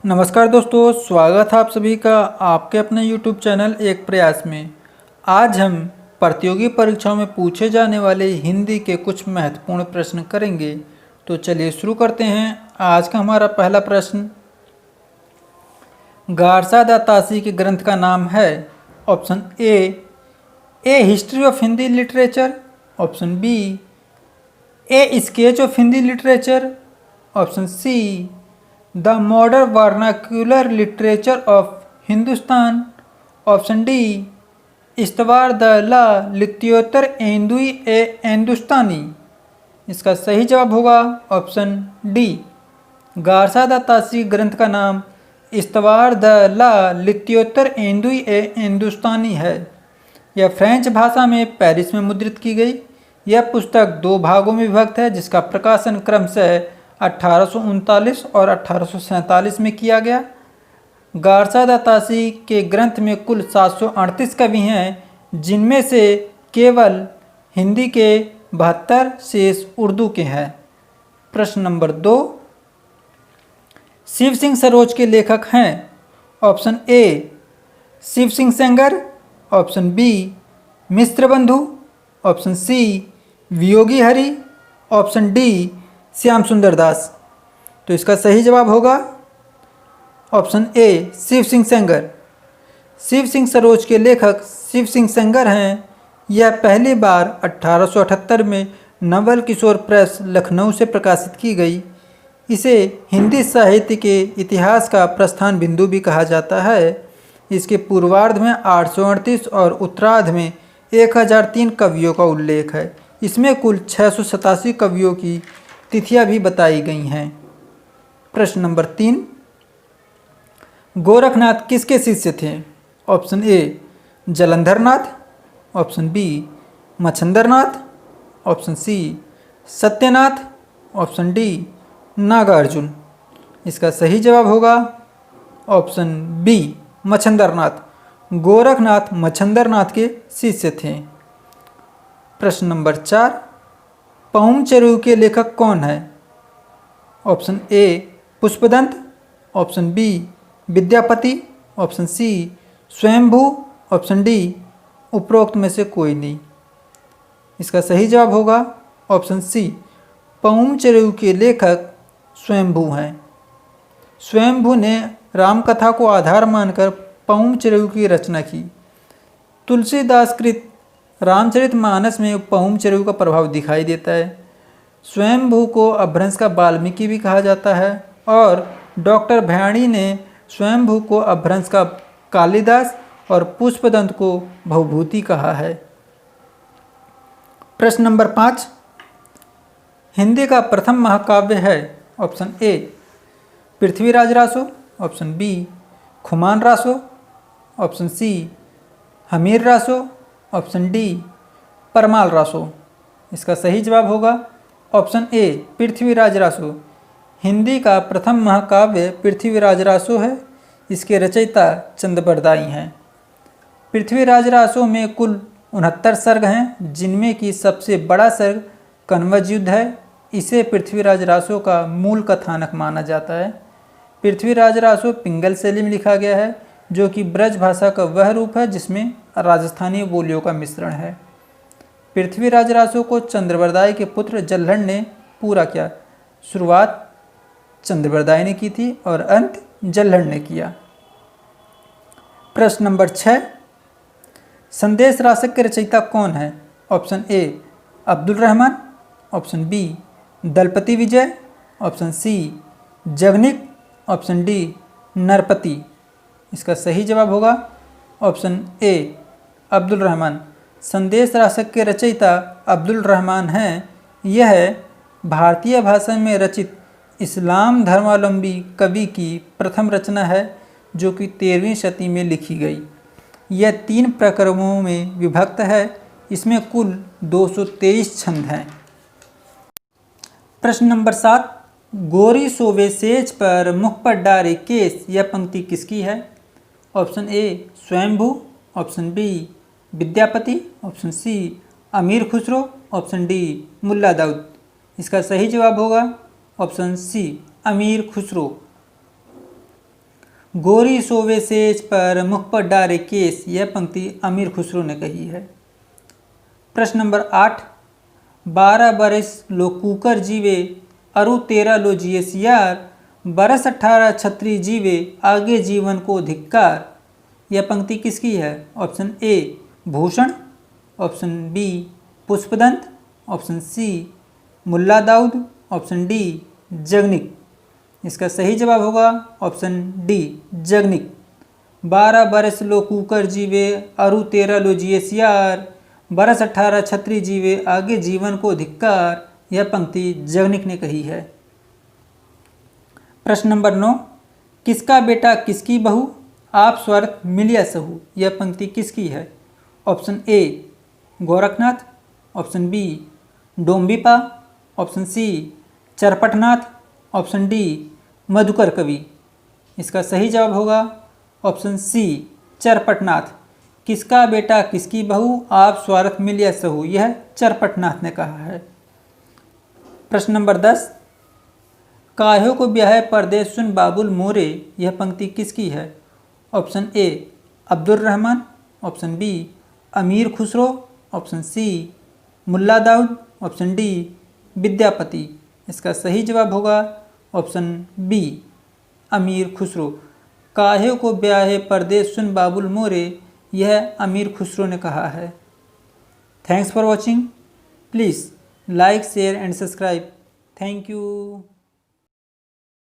नमस्कार दोस्तों, स्वागत है आप सभी का आपके अपने YouTube चैनल एक प्रयास में। आज हम प्रतियोगी परीक्षाओं में पूछे जाने वाले हिंदी के कुछ महत्वपूर्ण प्रश्न करेंगे। तो चलिए शुरू करते हैं। आज का हमारा पहला प्रश्न, गारसा दा तासी के ग्रंथ का नाम है। Option A history of Hindi literature. Option B a sketch of Hindi literature. Option C the modern vernacular literature of Hindustan. Option D इस्तवार द ला लित्योतर एंदुई ए हिंदुस्तानी। इसका सही जवाब होगा ऑप्शन डी। गारसा दा तासी ग्रंथ का नाम इस्तवार द ला लित्योतर एंदुई ए हिंदुस्तानी है। यह फ्रेंच भाषा में पेरिस में मुद्रित की गई। यह पुस्तक दो भागों में विभक्त है, जिसका प्रकाशन क्रमशः 1839 और 1847 में किया गया। गारसा दा तासी के ग्रंथ में कुल 738 कवि हैं, जिनमें से केवल हिंदी के 72 शेष उर्दू के हैं। प्रश्न नंबर 2, शिव सिंह सरोज के लेखक हैं। Option A Shiv Singh Sengar. Option B Mishra Bandhu. Option C Viyogi Hari. Option D Shyam सुंदर दास। तो इसका सही जवाब होगा ऑप्शन ए शिव सिंह सेंगर। शिव सिंह सरोज के लेखक शिव सिंह सेंगर हैं। यह पहली बार 1878 में नवल किशोर प्रेस लखनऊ से प्रकाशित की गई। इसे हिंदी साहित्य के इतिहास का प्रस्थान बिंदु भी कहा जाता है। इसके पूर्वार्ध में 838 और उत्तरार्ध में 1003 कवियों का उल्लेख है। इसमें कुल 687 कवियों की तिथियां भी बताई गई हैं। प्रश्न नंबर 3, गोरखनाथ किसके शिष्य थे। Option A Jalandhar Nath. Option B Machhandarnath. Option C Satyanath. Option D Nagarjuna. इसका सही जवाब होगा ऑप्शन बी मच्छंदरनाथ। गोरखनाथ मच्छंदरनाथ के शिष्य थे। प्रश्न नंबर 4, पहुम चेरू के लेखक कौन है। Option A Pushpadant. Option B Vidyapati. Option C Swayambhu. Option D उपरोक्त में से कोई नहीं। इसका सही जवाब होगा ऑप्शन सी, पहुम चेरू के लेखक स्वयंभू हैं। स्वयंभू ने रामकथा को आधार मानकर पहुम चेरू की रचना की। तुलसीदास कृत रामचरितमानस में पहुम चेरू का प्रभाव दिखाई देता है। स्वयंभू को अपभ्रंश का वाल्मीकि भी कहा जाता है और डॉक्टर भयाणी ने स्वयंभू को अपभ्रंश का कालिदास और पुष्पदंत को भवभूति कहा है। प्रश्न नंबर 5, हिंदी का प्रथम महाकाव्य है। Option A Prithviraj Raso. Option B Khuman Raso. Option C Hammir Raso. Option D Parmal Raso. इसका सही जवाब होगा ऑप्शन ए पृथ्वीराज रासो। हिंदी का प्रथम महाकाव्य पृथ्वीराज रासो है। इसके रचयिता चंद्रबरदाई हैं। पृथ्वीराज रासो में कुल 69 सर्ग हैं, जिनमें कि सबसे बड़ा सर्ग कनवज युद्ध है। इसे पृथ्वीराज रासो का मूल कथानक माना जाता है। पृथ्वीराज रासो पिंगल शैली में लिखा गया है, जो कि ब्रज भाषा का वह रूप है जिसमें राजस्थानी बोलियों का मिश्रण है। पृथ्वीराज रासो को चंद्रबरदाई के पुत्र जल्हड़ ने पूरा किया। शुरुआत चंद्रबरदाई ने की थी और अंत जल्हड़ ने किया। प्रश्न नंबर 6, संदेश रासक के रचयिता कौन है। Option A Abdul Rahman. Option B Dalpati Vijay. Option C Jagnik. Option D Narpati. इसका सही जवाब होगा ऑप्शन ए अब्दुल रहमान। संदेश रासक के रचयिता अब्दुल रहमान हैं। यह भारतीय भाषा में रचित इस्लाम धर्मावलंबी कवि की प्रथम रचना है, जो कि 13वीं शती में लिखी गई। यह 3 प्रकरणों में विभक्त है। इसमें कुल 223 छंद हैं। प्रश्न नंबर 7, गोरी सोवे सेज पर मुख पर डारे केस, यह पंक्ति किसकी है। Option A Swayambhu. Option B Vidyapati. Option C Amir Khusro. Option D Mulla Daud. इसका सही जवाब होगा ऑप्शन सी अमीर खुसरो। गोरी सोवे सेज पर मुख पर डारे केस, यह पंक्ति अमीर खुसरो ने कही है। प्रश्न नंबर 8, 12 बरस लो कुकर जीवे अरु 13 लो जिए सियार, बरस 18 छत्री जीवे आगे जीवन को धिक्कार, यह पंक्ति किसकी है? Option A Bhushan, option B Pushpadant, option C Mulla Daud, option D Jagnik. इसका सही जवाब होगा ऑप्शन डी जगनिक। 12 बरस लो कुकर जीवे अरु 13 लो जिए सियार, बरस 18 छत्री जीवे आगे जीवन को धिक्कार, यह पंक्ति जगनिक ने कही है। प्रश्न नंबर 9, किसका बेटा किसकी बहू आप स्वार्थ मिलिया सहू, यह पंक्ति किसकी है? Option A Gorakhnath, option B Dombipa, option C Charpatnath, option D Madhukar कवि। इसका सही जवाब होगा ऑप्शन सी चरपटनाथ। किसका बेटा किसकी बहू आप स्वार्थ मिलिया सहू, यह चरपटनाथ ने कहा है। प्रश्न नंबर 10, काह्यो को ब्याह परदेस सुन बाबुल मोरे, यह पंक्ति किसकी है? Option A Abdul Rahman, option B Amir Khusro, option C Mulla Daud, option D Vidyapati. इसका सही जवाब होगा ऑप्शन बी अमीर खुसरो। काह्यो को ब्याहे परदेस सुन बाबुल मोरे, यह अमीर खुसरो ने कहा है। Thanks for watching. Please like share and subscribe. Thank you.